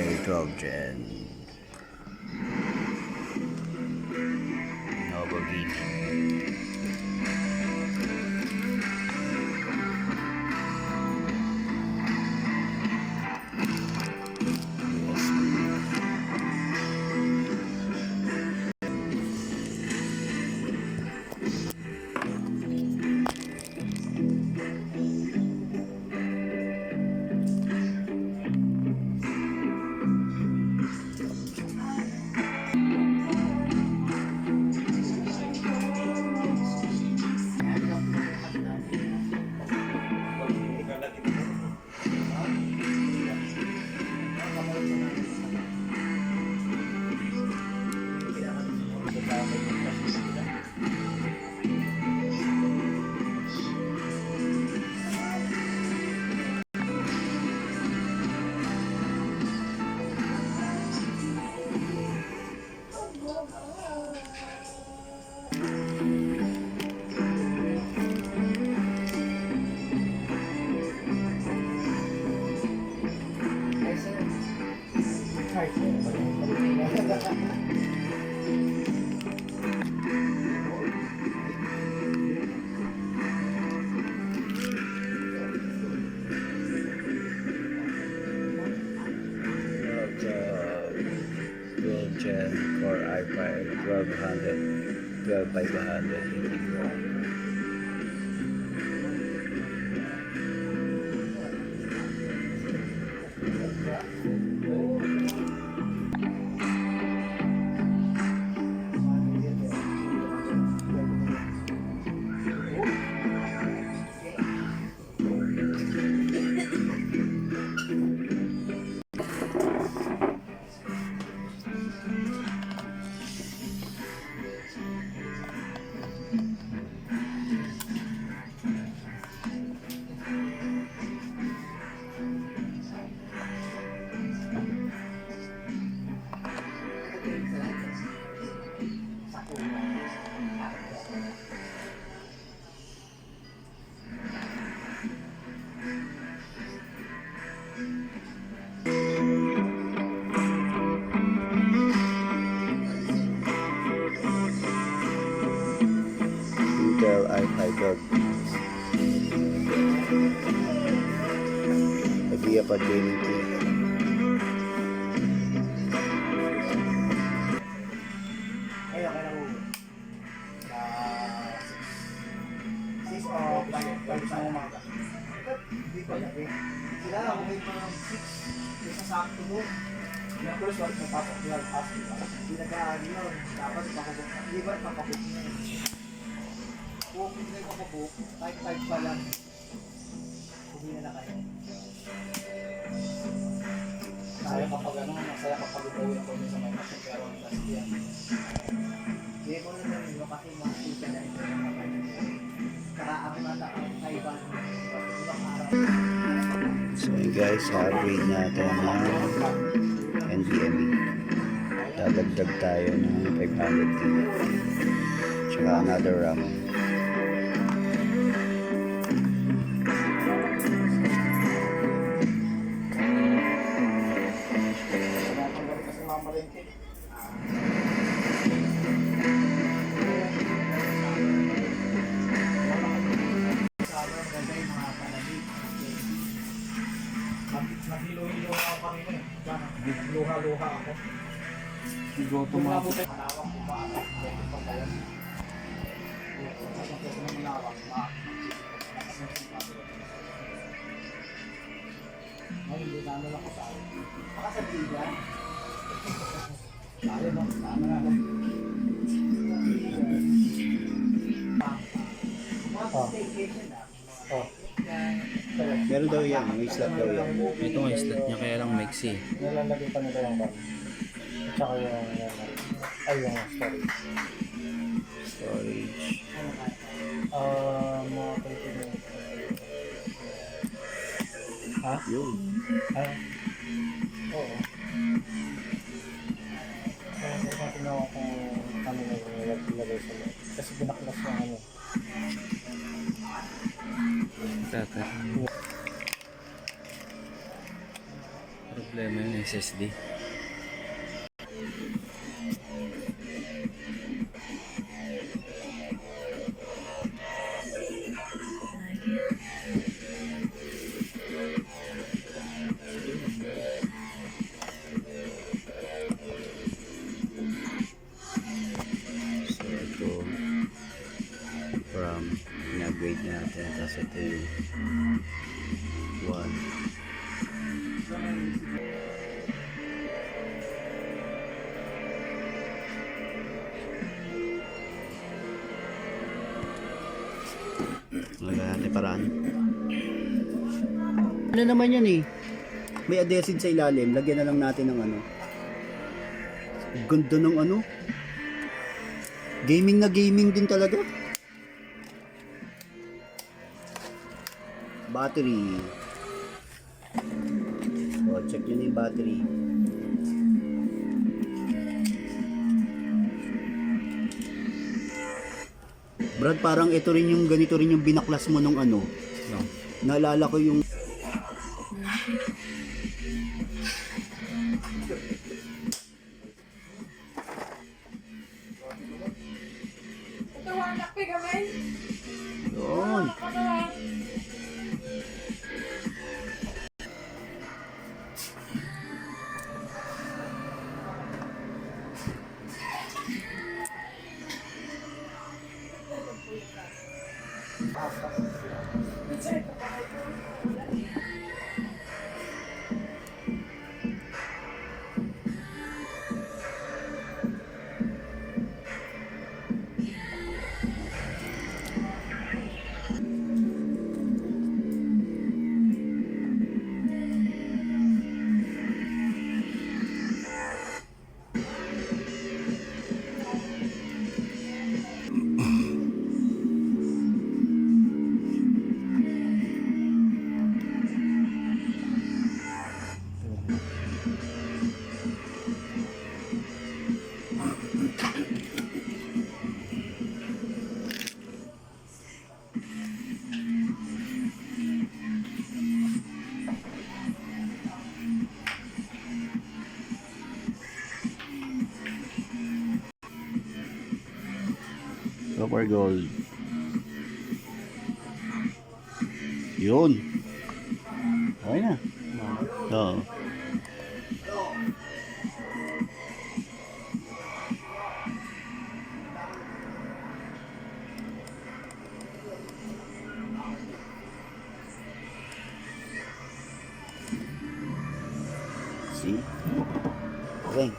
hydrogen. Lamborghini. Gen Core i5 12500 Indigo. Intel i5 idea pa gaming key. Kung hindi ko mabuk, type pa lang. Hindi na kayo. Masaya kapag ano, masaya kapag gawin ako sa may masin, pero ang last yan. Hindi mo na namin yung kasi mga sika na ito yung mga saka ako na ang kaiban. So guys, upgrade natin ng NVMe. Dadagdag tayo ng 500 GB. Tsaka another RAM. Naghilo-hilo ako kanina eh. Luha-luha ako. Go to mga Malawak ko ba? Pwede pa ba yan? Hindi na lang ako sa akin. Baka sa tiga. Tayo no? Tama na lang. Staycation na. Meron daw yan, may slot daw yan. ito nga slot niya kaya lang maiksi. Nilalagay pa nila yung bag. At saka yung yung storage. Storage. Mga 20 minutes. Ha? Yun. Oo. Kaya natin ako kung kami na yung nilagay sa loob. Kasi binaklas na ano. Tatar. Problema Ano, SSD. So ito from in-upgrade natin, tapos ito yung 1. Lagyan natin paraan. Ano naman yan eh, may adhesive sa ilalim, lagyan na lang natin ng ano. Ganda ng ano, gaming na gaming din talaga. Battery. O, check nyo na yung battery. Brad, parang ito rin yung ganito rin yung binaklas mo nung ano. No. Naalala ko yung yun. Copper gold. Yun. Okay na. Oo. See? Okay.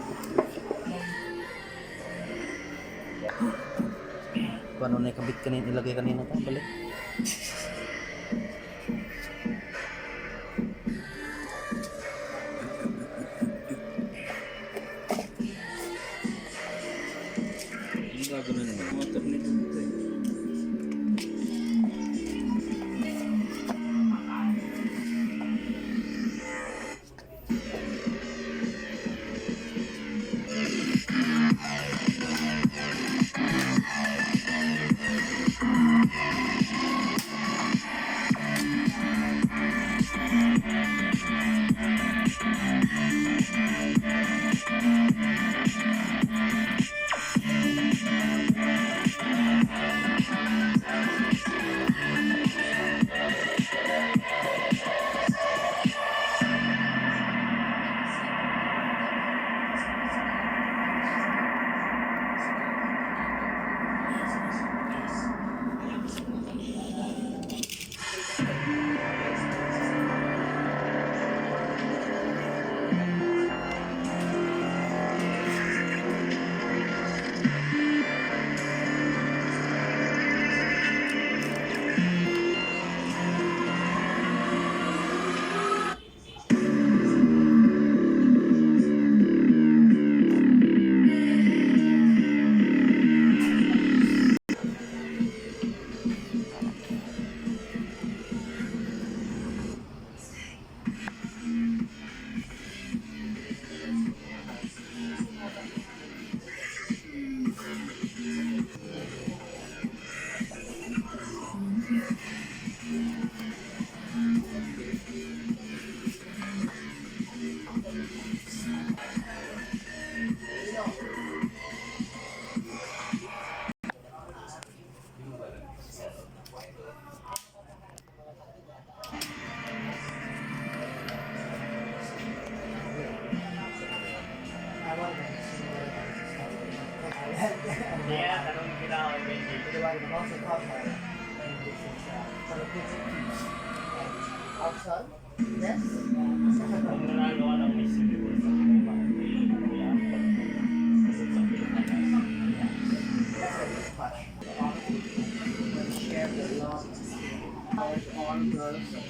Paano na ikabit kanina, ilagay kanina pa, balik. Ang gagawin naman, motor nito dito eh. Yeah, tanong kita ako kay Benji. Outside? Yes? Kung nanagawa ng Miss Universe, share the love of all girls of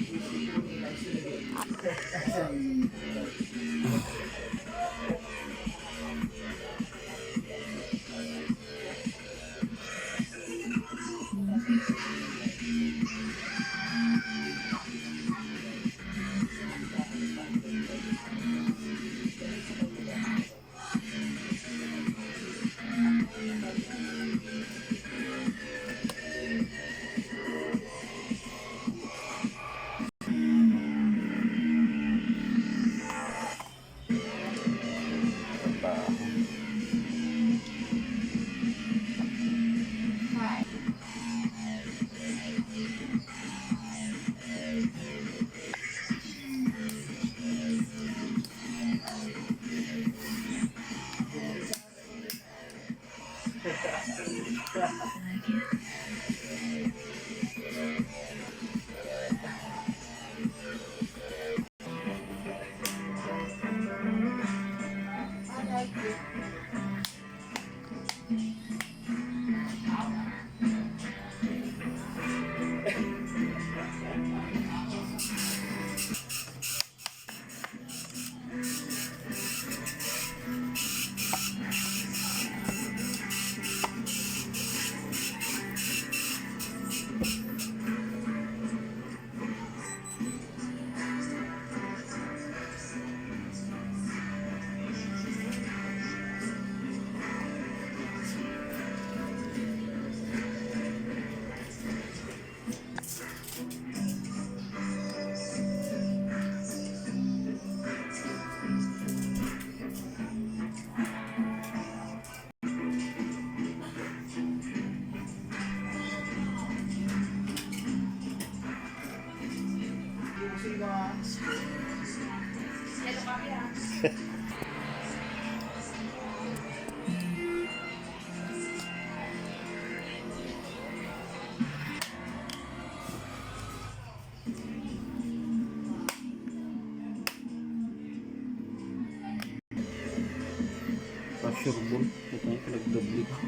Surbol. Ito yung pinagdobli ko.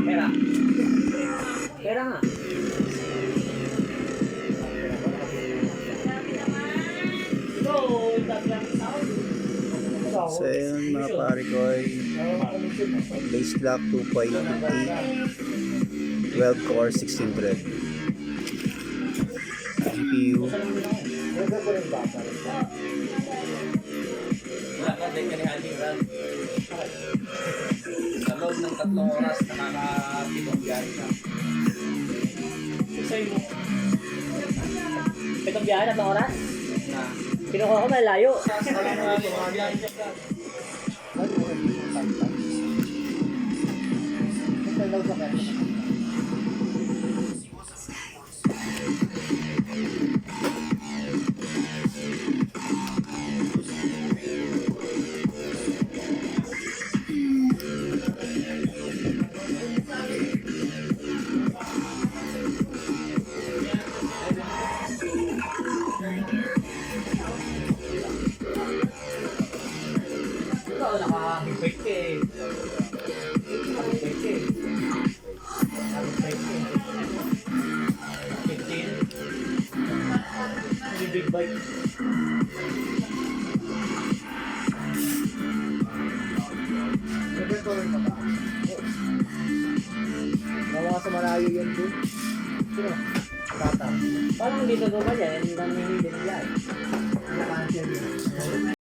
Pera. Pera nga. So yun mga pare ko ay base clock 2.50 12 core 16 thread GPU Wala ka, dahil ka ni Haling Ram. Sa loob ng 3 oras, nakakapitong biyahe na. Sa'yo mo. Itong biyahe na oras? Na. Kinukuha ko malayo. Sa mga biyahe siya ka. eh. 15. Big bike. Nawa sa malayo yan dun. Sino? Tata. Parang dito naman yan. Hindi naman yung hindi nila. Nakansel yun.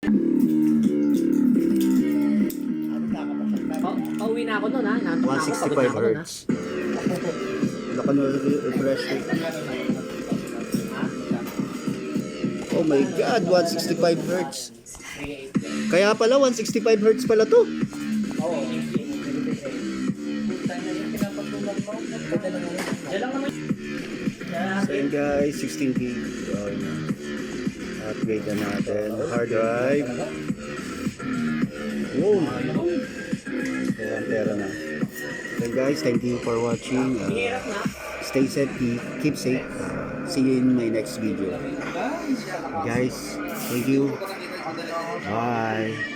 Pauwi na ako nun ha. Nantok na ako. Pagod na 165 ako nun, ha? hertz. Wala ka na refresh rate. Oh my god, 165 hertz. Kaya pala 165 hertz pala to. Oo. Diyan lang naman. So yun guys, 16 gig. Upgrade na natin. Hard drive. Wow. Pera na. So guys, thank you for watching. Stay safe, keep safe. See you in my next video. Guys, thank you. Bye.